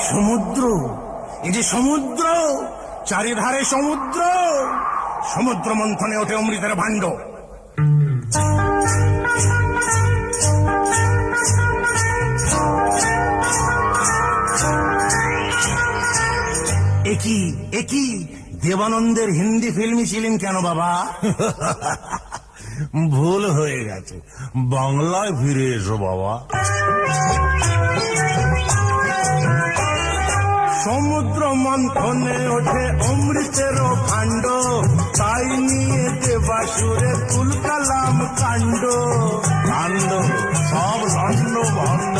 সমুদ্র, এই যে সমুদ্র, চারিধারে সমুদ্র, সমুদ্র মন্থনে ওঠে অমৃতের ভাণ্ড। একই একই দেবানন্দের হিন্দি ফিল্মই ছিলেন কেন বাবা? ভুল হয়ে গেছে, বাংলায় ফিরে এসো বাবা। সমুদ্র মন্থনে ওঠে অমৃতের ভাণ্ড, তাই নিয়ে দেবাসুরে তুলকালাম কাণ্ড। কাণ্ড সব লন্ড ভণ্ড।